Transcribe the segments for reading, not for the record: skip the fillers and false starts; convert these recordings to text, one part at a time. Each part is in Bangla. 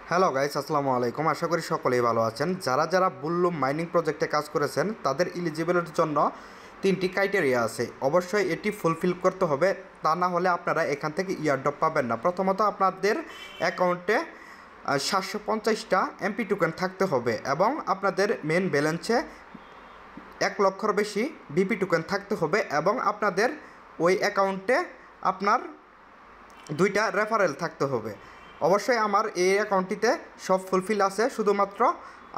হ্যালো গাইস, আসসালামু আলাইকুম। আশা করি সকলেই ভালো আছেন। যারা যারা বুল্লুম মাইনিং প্রজেক্টে কাজ করেছেন তাদের এলিজিবলের জন্য তিনটি ক্রাইটেরিয়া আছে। অবশ্যই এটি ফুলফিল করতে হবে, তা না হলে আপনারা এখান থেকে ইয়ারড্রপ পাবেন না। প্রথমত আপনাদের অ্যাকাউন্টে 750টা এমপি টোকেন থাকতে হবে এবং আপনাদের মেন ব্যালেন্সে 1 লক্ষর বেশি বিপি টোকেন থাকতে হবে এবং আপনাদের ওই অ্যাকাউন্টে আপনার 2টা রেফারেল থাকতে হবে। অবশ্যই আমার এই অ্যাকাউন্টটিতে সব ফুলফিল আছে, শুধুমাত্র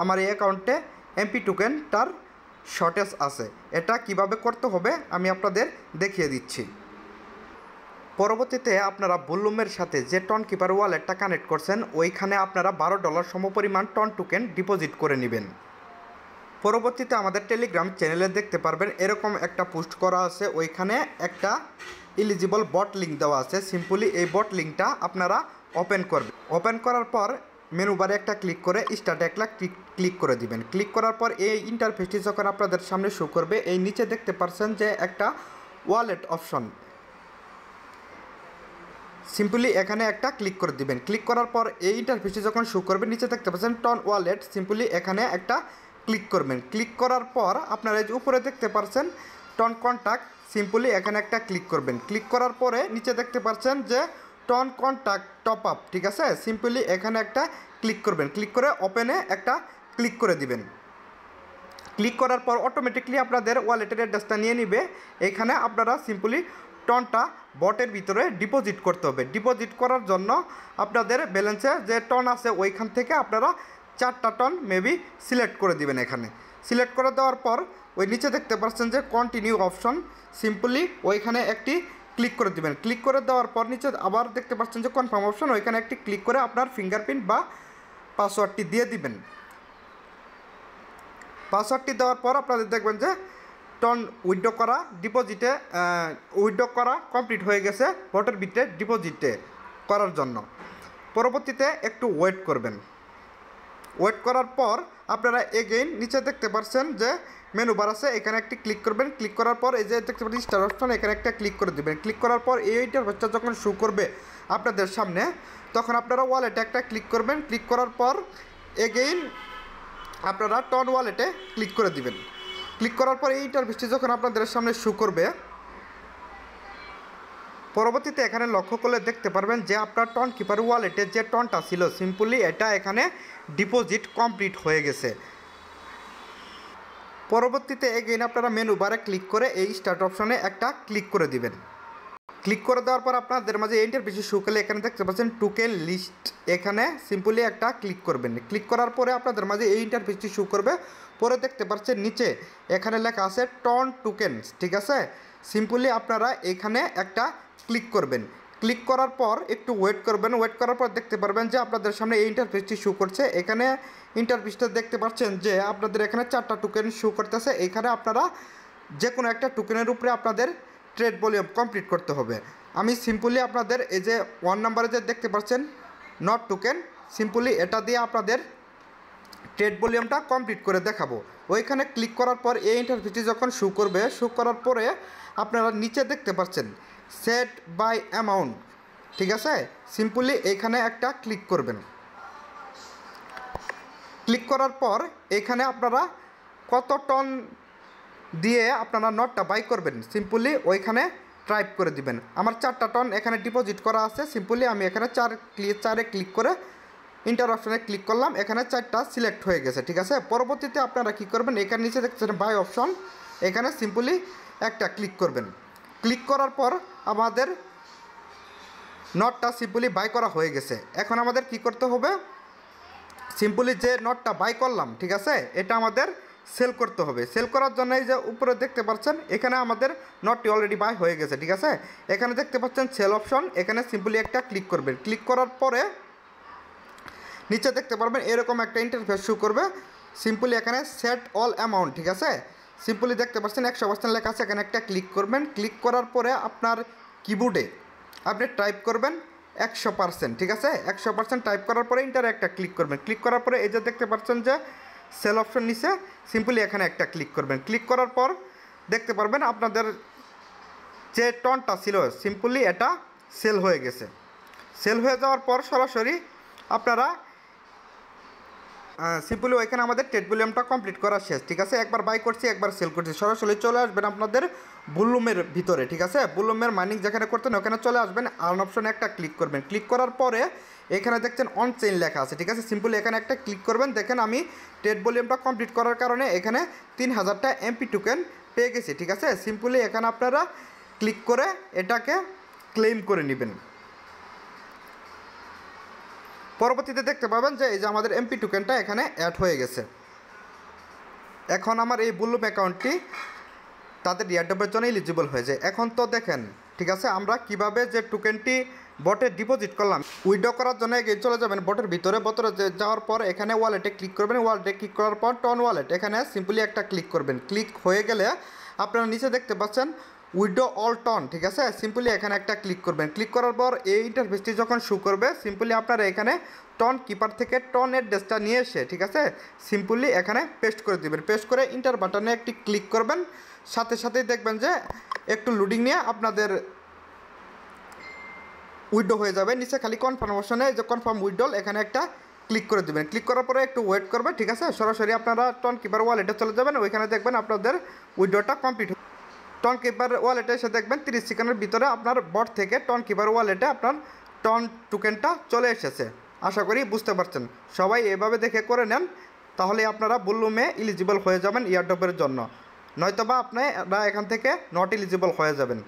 আমার এই অ্যাকাউন্টে এমপি টোকেনটার শর্টেজ আছে। এটা কিভাবে করতে হবে আমি আপনাদের দেখিয়ে দিচ্ছি। পরবর্তীতে আপনারা বুল্লুমের সাথে যে টন কিপার ওয়ালেটটা কানেক্ট করছেন ওইখানে আপনারা $12 সমপরিমাণ টন টোকেন ডিপোজিট করে নেবেন। পরবর্তীতে আমাদের টেলিগ্রাম চ্যানেলে দেখতে পারবেন এরকম একটা পোস্ট করা আছে, ওইখানে একটা এলিজিবল বট লিঙ্ক দেওয়া আছে। সিম্পলি এই বট লিঙ্কটা আপনারা ওপেন করবেন। ওপেন করার পর মেনু বারে একটা ক্লিক করে স্টার্ট একলা ক্লিক করে দিবেন। ক্লিক করার পর এই ইন্টারফেসটি যখন আপনাদের সামনে শো করবে, এই নিচে দেখতে পাচ্ছেন যে একটা ওয়ালেট অপশন, সিম্পলি এখানে একটা ক্লিক করে দিবেন। ক্লিক করার পর এই ইন্টারফেসটি যখন শো করবে, নিচে দেখতে পাচ্ছেন টন ওয়ালেট, সিম্পলি এখানে একটা ক্লিক করবেন। ক্লিক করার পর আপনারা এই যে উপরে দেখতে পাচ্ছেন টন কন্ট্যাক্ট, সিম্পলি এখানে একটা ক্লিক করবেন। ক্লিক করার পরে নিচে দেখতে পাচ্ছেন যে টন কন্ট্যাক্ট টপ আপ, ঠিক আছে, সিম্পলি এখানে একটা ক্লিক করবেন। ক্লিক করে ওপেনে একটা ক্লিক করে দিবেন। ক্লিক করার পর অটোমেটিকলি আপনাদের ওয়ালেটের অ্যাড্রেসটা নিয়ে নিবে। এখানে আপনারা সিম্পলি টনটা বটের ভিতরে ডিপোজিট করতে হবে। ডিপোজিট করার জন্য আপনাদের ব্যালেন্সে যে টন আছে ওইখান থেকে আপনারা 4টা টন মেবি সিলেক্ট করে দিবেন। এখানে সিলেক্ট করে দেওয়ার পর ওই নিচে দেখতে পাচ্ছেন যে কন্টিনিউ অপশন, সিম্পলি ওইখানে একটি ক্লিক করে দিবেন। ক্লিক করে দেওয়ার পর নিচে আবার দেখতে পাচ্ছেন যে কনফার্ম অপশন, ওইখানে একটি ক্লিক করে আপনার ফিঙ্গারপ্রিন্ট বা পাসওয়ার্ডটি দিয়ে দিবেন। পাসওয়ার্ডটি দেওয়ার পর আপনাদের দেখবেন যে টন উইথড্র করা ডিপোজিটে উইথড্র করা কমপ্লিট হয়ে গেছে বটের ভিতরে ডিপোজিটে করার জন্য। পরবর্তীতে একটু ওয়েট করবেন। ওয়েট করার পর আপনারা এগেইন নিচে দেখতে পাচ্ছেন যে মেনু বার আছে, এখানে একটি ক্লিক করবেন। ক্লিক করার পর এই যে দেখতে পাচ্ছেন স্টার অপশন, এখানে একটা ক্লিক করে দেবেন। ক্লিক করার পর এই ইন্টারফেসটা যখন শো করবে আপনাদের সামনে, তখন আপনারা ওয়ালেটে একটা ক্লিক করবেন। ক্লিক করার পর এগেইন আপনারা টন ওয়ালেটে ক্লিক করে দিবেন। ক্লিক করার পর এই ইন্টারফেসটি যখন আপনাদের সামনে শো করবে, পরবর্তীতে এখানে লক্ষ্য করলে দেখতে পারবেন যে আপনার টন কিপার ওয়ালেটে যে টনটা ছিল সিম্পলি এটা এখানে ডিপোজিট কমপ্লিট হয়ে গেছে। পরবর্তীতে এগেইন আপনারা মেনু বারে ক্লিক করে এই স্টার্ট অপশনে একটা ক্লিক করে দিবেন। ক্লিক করে দেওয়ার পর আপনাদের মাঝে ইন্টারফেসে শো করলে এখানে দেখতে পাচ্ছেন টোকেন লিস্ট, এখানে সিম্পলি একটা ক্লিক করবেন। ক্লিক করার পরে আপনাদের মাঝে এই ইন্টারফেসটি শো করবে। পরে দেখতে পাচ্ছেন নিচে এখানে লেখা আছে টন টোকেনস, ঠিক আছে, সিম্পলি আপনারা এখানে একটা ক্লিক করবেন। ক্লিক করার পর একটু ওয়েট করবেন। ওয়েট করার পর দেখতে পারবেন যে আপনাদের সামনে এই ইন্টারফেসটি শো করছে। এখানে ইন্টারফেসটা দেখতে পাচ্ছেন যে আপনাদের এখানে 4টা টোকেন শো করতেছে। এখানে আপনারা যে কোনো একটা টোকেনের উপরে আপনাদের ট্রেড ভলিউম কমপ্লিট করতে হবে। আমি সিম্পলি আপনাদের এই যে 1 নম্বরে যে দেখতে পাচ্ছেন নট টোকেন, সিম্পলি এটা দিয়ে আপনাদের ট্রেড ভলিউমটা কমপ্লিট করে দেখাবো। ওইখানে ক্লিক করার পর এই ইন্টারফেসটি যখন শো করবে, শো করার পরে আপনারা নিচে দেখতে পাচ্ছেন সেট বাই অ্যামাউন্ট, ঠিক আছে, সিম্পলি এইখানে একটা ক্লিক করবেন। ক্লিক করার পর এখানে আপনারা কত টন দিয়ে আপনারা নটটা বাই করবেন সিম্পলি ওইখানে টাইপ করে দিবেন। আমার 4টা টন এখানে ডিপোজিট করা আছে, সিম্পলি আমি এখানে 4 ক্লিক করে ইন্টার অপশনে ক্লিক করলাম। এখানে 4টা সিলেক্ট হয়ে গেছে, ঠিক আছে। পরবর্তীতে আপনারা কী করবেন, এখানে নিচে দেখছেন বাই অপশন, এখানে সিম্পলি একটা ক্লিক করবেন। ক্লিক করার পর আমাদের নটটা সিম্পলি বাই করা হয়ে গেছে। এখন আমাদের কি করতে হবে, সিম্পলি যে নটটা বাই করলাম, ঠিক আছে, এটা আমাদের সেল করতে হবে। সেল করার জন্য এই যে উপরে দেখতে পাচ্ছেন এখানে আমাদের নটটি অলরেডি বাই হয়ে গেছে, ঠিক আছে। এখানে দেখতে পাচ্ছেন সেল অপশন, এখানে সিম্পলি একটা ক্লিক করবেন। ক্লিক করার পরে নিচে দেখতে পারবেন এরকম একটা ইন্টারফেস শো করবে। সিম্পলি এখানে সেট অল অ্যামাউন্ট, ঠিক আছে, সিম্পলি দেখতে পাচ্ছেন 100% লেখা আছে, এখানে একটা ক্লিক করবেন। ক্লিক করার পরে আপনার কিবোর্ডে আপনি টাইপ করবেন 100%, ঠিক আছে। 100% টাইপ করার পরে ইন্টারে একটা ক্লিক করবেন। ক্লিক করার পরে এই যে দেখতে পাচ্ছেন যে সেল অপশন নিচে, সিম্পলি এখানে একটা ক্লিক করবেন। ক্লিক করার পর দেখতে পারবেন আপনাদের যে টনটা ছিল সিম্পলি এটা সেল হয়ে গেছে। সেল হয়ে যাওয়ার পর সরাসরি আপনারা সিম্পলি ওইখানে আমাদের ট্রেড ভলিউমটা কমপ্লিট করা শেষ, ঠিক আছে। একবার বাই করছি, একবার সেল করছি, সরাসরি চলে আসবেন আপনাদের বুলুমের ভিতরে, ঠিক আছে। বুলুমের মাইনিং যেখানে করতেন ওখানে চলে আসবেন, আর্ন অপশনে একটা ক্লিক করবেন। ক্লিক করার পরে এখানে দেখছেন অন চেইন লেখা আছে, ঠিক আছে। সিম্পলি এখানে একটা ক্লিক করবেন। দেখেন আমি ট্রেড ভলিউমটা কমপ্লিট করার কারণে এখানে 3000টা এমপি টোকেন পেয়ে গেছি, ঠিক আছে। সিম্পলি এখানে আপনারা ক্লিক করে এটাকে ক্লেম করে নেবেন। পরবর্তীতে দেখতে পাবেন যে এই যে আমাদের এমপি টোকেনটা এখানে অ্যাড হয়ে গেছে। এখন আমার এই বুলুম অ্যাকাউন্টটি তাদের এয়ারড্রপের জন্য এলিজিবল হয়ে যায়। এখন তো দেখেন, ঠিক আছে, আমরা কিভাবে যে টোকেনটি বটে ডিপোজিট করলাম, উইথড্র করার জন্য এগিয়ে চলে যাবেন বটের ভিতরে। যাওয়ার পর এখানে ওয়ালেটে ক্লিক করবেন। ওয়ালেটে ক্লিক করার পর টন ওয়ালেট এখানে সিম্পলি একটা ক্লিক করবেন। ক্লিক হয়ে গেলে আপনারা নিচে দেখতে পাচ্ছেন উইথড্র অল টন, ঠিক আছে। সিম্পলি এখানে একটা ক্লিক করবেন। ক্লিক করার পর এই ইন্টারফেসটি যখন শো করবে, সিম্পলি আপনারা এখানে টন কিপার থেকে টন অ্যাড্রেসটা নিয়ে এসে, ঠিক আছে, সিম্পলি এখানে পেস্ট করে দেবেন। পেস্ট করে ইন্টার বাটনে একটি ক্লিক করবেন। সাথে সাথেই দেখবেন যে একটু লোডিং নিয়ে আপনাদের উইথড্র হয়ে যাবে। নিচে খালি কনফার্মেশনে যে কনফার্ম উইথড্রল এখানে একটা ক্লিক করে দেবেন। ক্লিক করার পরে একটু ওয়েট করবে, ঠিক আছে। সরাসরি আপনারা টন কিপার ওয়ালেটে চলে যাবেন। ওইখানে দেখবেন আপনাদের উইথড্রটা কমপ্লিট। টন কিপার ওয়ালেটে এসে দেখবেন 30 সেকেন্ডের ভিতরে আপনার বট থেকে টন কিপার ওয়ালেটে আপনার টন টোকেনটা চলে এসেছে। আশা করি বুঝতে পারছেন। সবাই এভাবে দেখে করে নেন, তাহলে আপনারা বুলুমে এলিজিবল হয়ে যাবেন এয়ারড্রপের জন্য। নয়তোবা আপনারা এখান থেকে নট এলিজিবল হয়ে যাবেন।